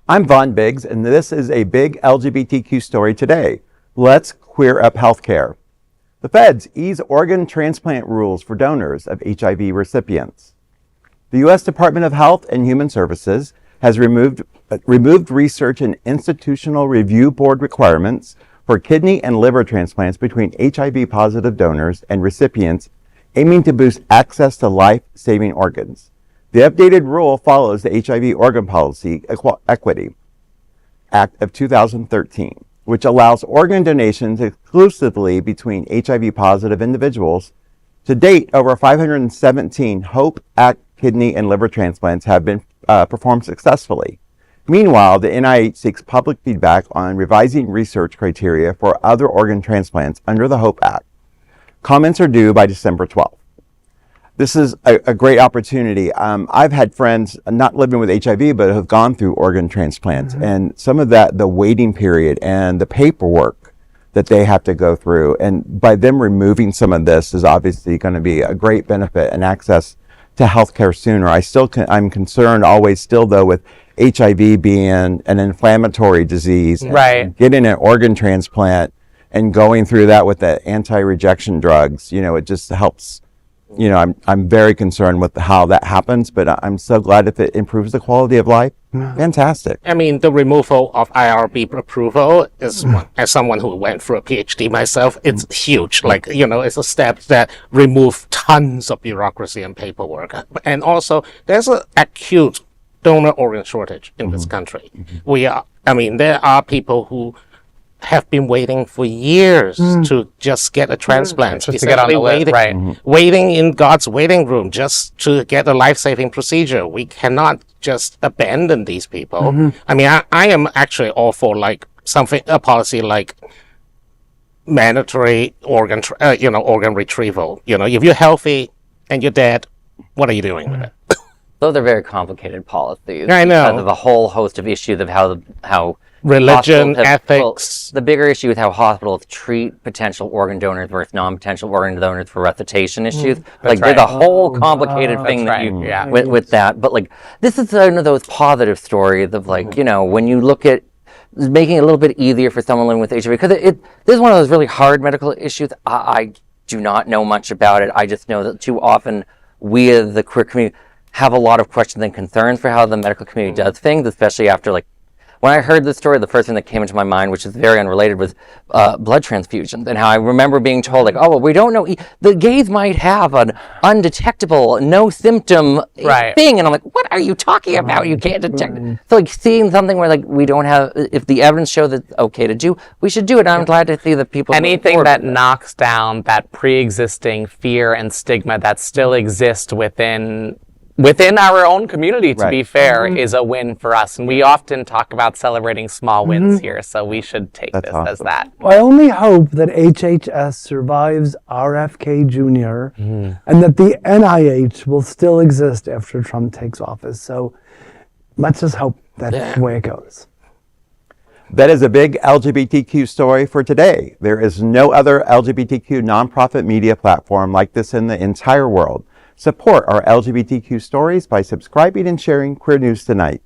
I'm Vaughn Biggs, and this is a big LGBTQ story today. Let's queer up healthcare. The feds ease organ transplant rules for donors of HIV recipients. The U.S. Department of Health and Human Services has removed research and institutional review board requirements for kidney and liver transplants between HIV-positive donors and recipients, aiming to boost access to life-saving organs. The updated rule follows the HIV Organ Policy Equity Act of 2013, which allows organ donations exclusively between HIV-positive individuals. To date, over 517 HOPE Act kidney and liver transplants have been performed successfully. Meanwhile, the NIH seeks public feedback on revising research criteria for other organ transplants under the HOPE Act. Comments are due by December 12th. This is a great opportunity. I've had friends not living with HIV, but have gone through organ transplants. And some of that, the waiting period and the paperwork that they have to go through. And by them removing some of this is obviously going to be a great benefit and access to healthcare sooner. I'm concerned always still though with HIV being an inflammatory disease. Right. Getting an organ transplant and going through that with the anti-rejection drugs, it just helps. I'm very concerned with how that happens, but I'm so glad if it improves the quality of life. Fantastic. I mean, the removal of IRB approval is, as someone who went through a PhD myself, it's huge. It's a step that removes tons of bureaucracy and paperwork. And also, there's an acute donor organ shortage in this country. There are people who have been waiting for years to just get a transplant, just to get on the list, waiting in God's waiting room just to get a life-saving procedure. We cannot just abandon these people. I am actually all for a policy like mandatory organ retrieval. If you're healthy and you're dead, what are you doing with it? Those are very complicated policies. I know. Because of a whole host of issues of how religion, ethics. The bigger issue is how hospitals treat potential organ donors versus non-potential organ donors for resuscitation issues. There's a whole complicated thing with that. But this is one of those positive stories of when you look at making it a little bit easier for someone living with HIV, because this is one of those really hard medical issues. I do not know much about it. I just know that too often we as the queer community have a lot of questions and concerns for how the medical community does things, especially after when I heard this story, the first thing that came into my mind, which is very unrelated, was blood transfusions, and how I remember being told, we don't know. The gays might have an undetectable, no symptom thing, and I'm like, what are you talking about? You can't detect it. So seeing something where we don't have, if the evidence shows that it's okay to do, we should do it. I'm glad to see that people anything that knocks down that pre-existing fear and stigma that still exists within our own community, to be fair, is a win for us. And we often talk about celebrating small wins here, so we should take this as that. I only hope that HHS survives RFK Jr. And that the NIH will still exist after Trump takes office. So let's just hope that's the way it goes. That is a big LGBTQ story for today. There is no other LGBTQ nonprofit media platform like this in the entire world. Support our LGBTQ stories by subscribing and sharing Queer News Tonight.